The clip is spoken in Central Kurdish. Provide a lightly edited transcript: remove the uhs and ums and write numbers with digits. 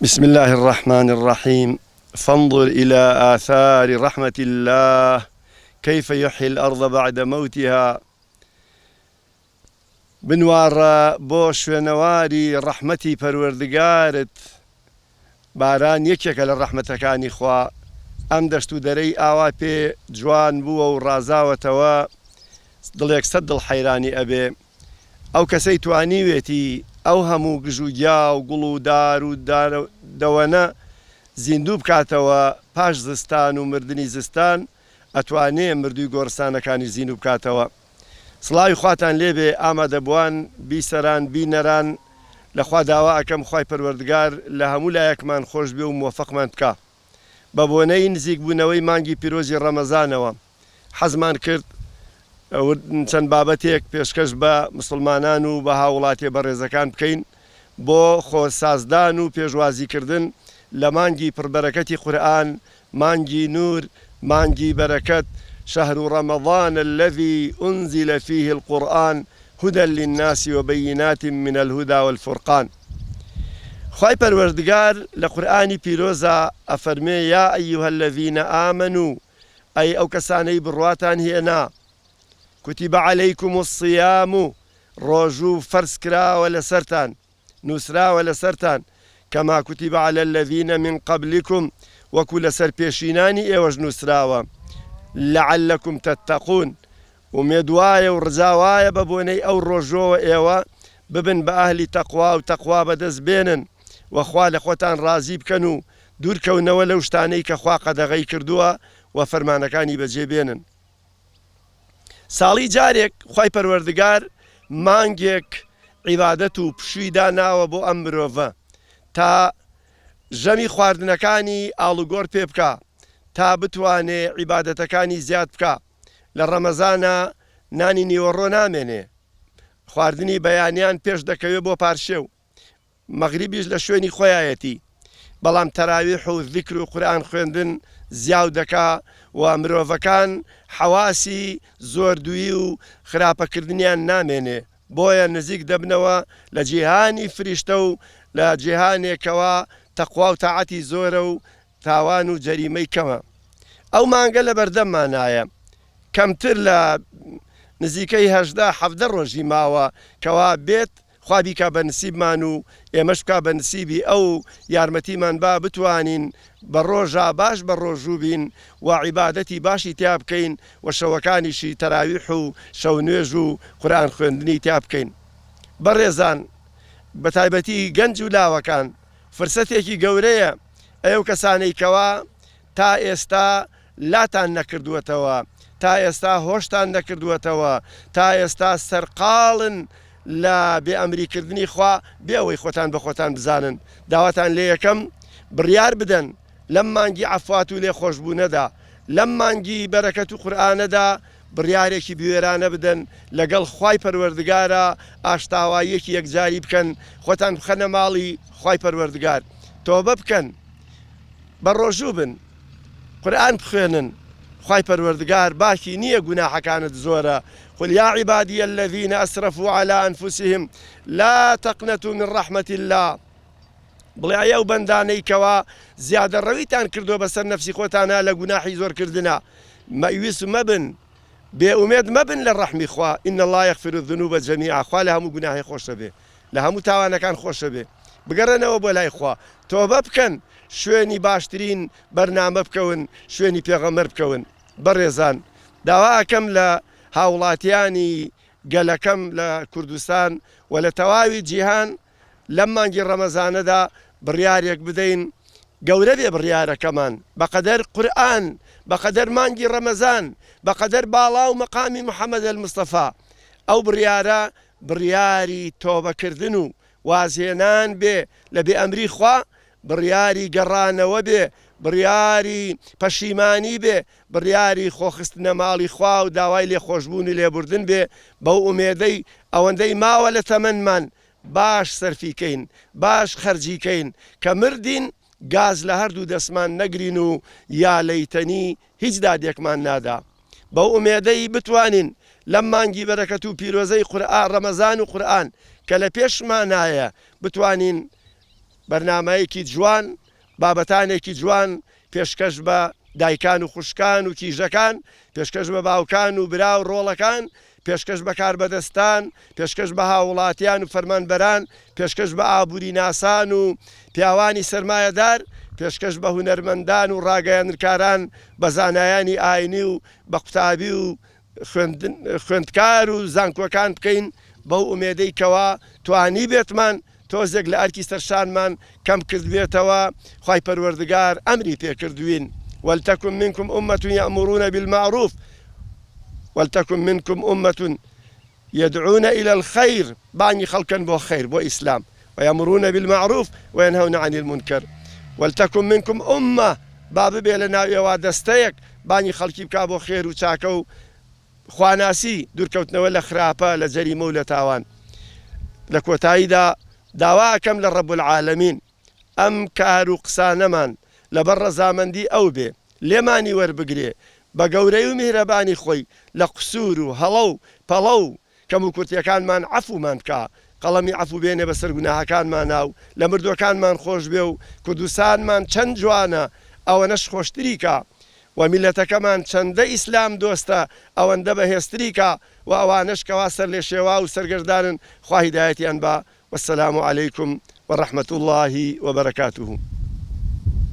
بسم الله الرحمن الرحيم. فانظر إلى آثار رحمة الله كيف يحيي الأرض بعد موتها. بنوارە بۆ شوێنەواری ڕەحمەتی پەروەردگارت. باران یەکێکە لە ڕەحمەتەکانی خوا. ئەم دەشت و دەرەی ئاوا پێ جوان بووە و ڕازاوەتەوە، دڵێک سەد دڵ حەیرانی ئەبێ. ئەو کەسەی توانیوێتی ئەو هەموو گژوگیا و گوڵ و دار و دەوەنە زیندوو بکاتەوە پاش زستان و مردنی زستان، ئەتوانێ مردووی گۆڕستانەکانی زیندوو بکاتەوە. سڵاوی خواتان لێبێ، ئامادەبووان بیسەران بینەران لەخوا داوا ئەکەم خوای پەروەردگار لە هەموو لایەکمان خۆش بێ و موفەقمان بکە. بە بۆنەی نزیک بوونەوەی مانگی پیرۆزی ڕەمەزانەوە حەزمان کرد چەند بابەتێک پێشکەش بە مسلمانان و بە هاوڵاتیە بەڕێزەکان بکەین بۆ خۆسازدان و پێشوازیکردن لە مانگی پڕبەرەکەتی قورئان، مانگی نور، مانگی بەرەکەت. شهر رمضان الذي أنزل فيه القرآن هدى للناس وبينات من الهدى والفرقان. خوای پەروەردگار لە قورئانی پیرۆزە ئەفەرمێ یا ئەیها الذين آمنوا، ئەی ئەو کەسانەی بڕواتان هێنا، كتب عليكم الصيام، ڕۆژوو فەرز کراوە لەسەرتان، نووسراوە لەسەرتان، كما كتب على الذين من قبلكم، وەکو لەسەر پێشینانی ئێوەش نووسراوە، لعلكم تتقون. ومێدوایە و ڕزاوایە بە بۆنەی ئەو ڕۆژۆوە ئێوە ببن بە ئەهلی تەقوا و تەقوا بەدەست بێنن وەخوا لە خۆتان ڕازی بکەن و دوورکەونەوە لەو شتانەی کە خوا قەدەغەی کردووە و فەرمانەکانی بەجێ بێنن. ساڵی جارێک خوای پەروەردگار مانگێک عیبادەت و پشووی داناوە بۆ ئەم مرۆڤە تا ژەمی خواردنەکانی ئاڵوگۆڕ پێ بکە، تا بتوانێ عیبادەتەکانی زیاد بکە. لە ڕەمەزانە نانی نیوەڕۆ نامێنێ، خواردنی بەیانیان پێش دەکەوێت بۆ پارشێو، مەغریبیش لە شوێنی خۆیایەتی، بەڵام تەراویح و ذیکر و قورئان خوێندن زیاو دەکا و مرۆڤەکان حەواسی زۆردووی و خراپەکردنیان نامێنێ، بۆیە نزیک دەبنەوە لە جیهانی فریشتە و لە جیهانێکەوە تەقوا و تاعەتی زۆرە و تاوان و جەریمەی کەمە. ئەو مانگە لە بەردەممانایە، کەمتر لە نزیکەی 17 ڕۆژی ماوە کەوا بێت خوا بیکا بە نسیبمان و ئێمەش بکا بە نسیبی ئەو یارمەتیمان با بتوانین بە ڕۆژە باش بە ڕۆژوو بین و عیبادەتی باشی تیا بکەین و شەوەکانیشی تەراویح و شەو نوێژ و قورئان خوێندنی تیا بکەین. بەڕێزان، بە تایبەتی گەنج و لاوەکان فرسەتێکی گەورەیە ئەو کەسانەی کەوا تا ئێستا لاتان نەکردووەتەوە، تا ئێستا هۆشتان نەکردووەتەوە، تا ئێستا سەرقاڵن لە بێئەمریکردنی خوا بێەوەی خۆتان بە خۆتان بزانن. داواتان لێ یەکەم بڕیار بدەن لەم مانگی عەفوات و لێخۆشبوونەدا، لەم مانگی بەرەکەت و قورئانەدا بڕیارێکی بوێرانە بدەن لەگەڵ خوای پەروەردگارە، ئاشتاواییەکی یەکجاری بکەن، خۆتان بخەنە ماڵی خوای پەروەردگار، تۆبە بکەن، بە ڕۆژوو بن، قورئان بخوێنن. خوای پەروەردگار باکی نییە گوناحەکانت زۆرە. قل يا عبادي الذين أسرفوا على أنفسهم لا تقنطوا من رحمة الله. بڵێ ئەو بەندانەی کەوا زیادە ڕەویتان کردووە بەسەر نەفسی خۆتانە لە گوناحی زۆرکردنە، مەویس مەبن، بێئومێد مەبن لە ڕەحمی خوا. إن الله يغفر الذنوب جميعا. خوا لە هەموو گوناحی خۆشە بێ، لە هەموو تاوانەکان خۆشە بێ. بگەڕێنەوە بۆ لای خوا، تۆبە بکەن، شوێنی باشترین بەرنامە بکەون، شوێنی پێغەمبەر بکەون. بەڕێزان، داوا ئەکەم لە هاوڵاتیانی گەلەکەم لە کوردستان و لە تەواوی جیهان لەم مانگی ڕەمەزانەدا بڕیارێک بدەین، گەورە بێ بڕیارەکەمان، بەقەدەر قورئان، بەقەدەر مانگی ڕەمەزان، بەقەدەر باڵا و مەقامی محەممەد المستەفا. ئەو بڕیارە بڕیاری تۆبەکردن و وازهێنان بێ لە بێئەمری خوا، بڕیاری گەڕانەوە بێ، بڕیاری پەشیمانی بێ، بڕیاری خۆخستنە ماڵی خوا و داوای لێخۆشبوون و لێبوردن بێ. بەو ئومێدەی ئەوەندەی ماوە لە تەمەنمان باش سەرفیکەین، باش خەرجیکەین، کە مردین گاز لە هەردوو دەستمان نەگرین و یا لەیتەنی هیچ دادێکمان نادا. بەو ئومێدەی بتوانین لەم مانگی بەرەکەت و پیرۆزەی قورئان، ڕەمەزان و قورئان کە لە پێشمانایە بتوانین بەرنامەیەکی جوان بابەتانێکی جوان پێشکەش بە دایکان و خوشکان و کیژەکان، پێشکەش بە باوکان و برا و ڕۆڵەکان، پێشکەش بە کاربەدەستان، پێشکەش بە هاوڵاتیان و فەرمانبەران، پێشکەش بە ئابووری ناسان و پیاوانی سەرمایەدار، پێشکەش بە هونەرمەندان و ڕاگەیاندکاران بە زانایانی ئاینی و بە قوتابی و خوێندکار و زانکۆکان بکەین بەو ئومێدەی کەوا توانی بێتمان تۆزێک لە ئەرکی سەرشانمان کەم کرد بێتەوە. خوای پەروەردگار ئەمری پێکردوین ولتكن منكم أمة يأمرون بالمعروف ولتكن منكم أمة يدعون إلى الخير باني خلقا بو خير بو إسلام ويأمرون بالمعروف وينهون عن المنكر. ولتكن منكم أمة باب بيلنا يوادستيك باني خلقي بكا بو خير وچاكو خواناسي دوورکەوتنەوە لە خراپە لە جەریمە و لە تاوان. لە کۆتاییدا داواکەم لە ڕەب العالەمین ئەم کار و قسانەمان لەبەر ڕەزامەندی ئەو بێ لێمانی وەربگرێ بە گەورەی و میهرەبانی خۆی لە قسوور و هەڵە و پەڵە و کەم و کورتیەکانمان عەفومان بکا، قەڵەمی عەفو بێنێ بەسەر گوناهەکانمان ناو، لە مردوەکانمان خۆش بێ و کوردستانمان چەند جوانە ئەوەنەش خۆشتری کا و میلەتەکەمان چەندە ئیسلام دۆستە ئەوەندە بەهێزتری کا و ئەوانەش کەوا سەر لێ شێوا و سەرگەردانن خوا هیدایەتیان با. والسلام عليكم ورحمة الله وبركاته.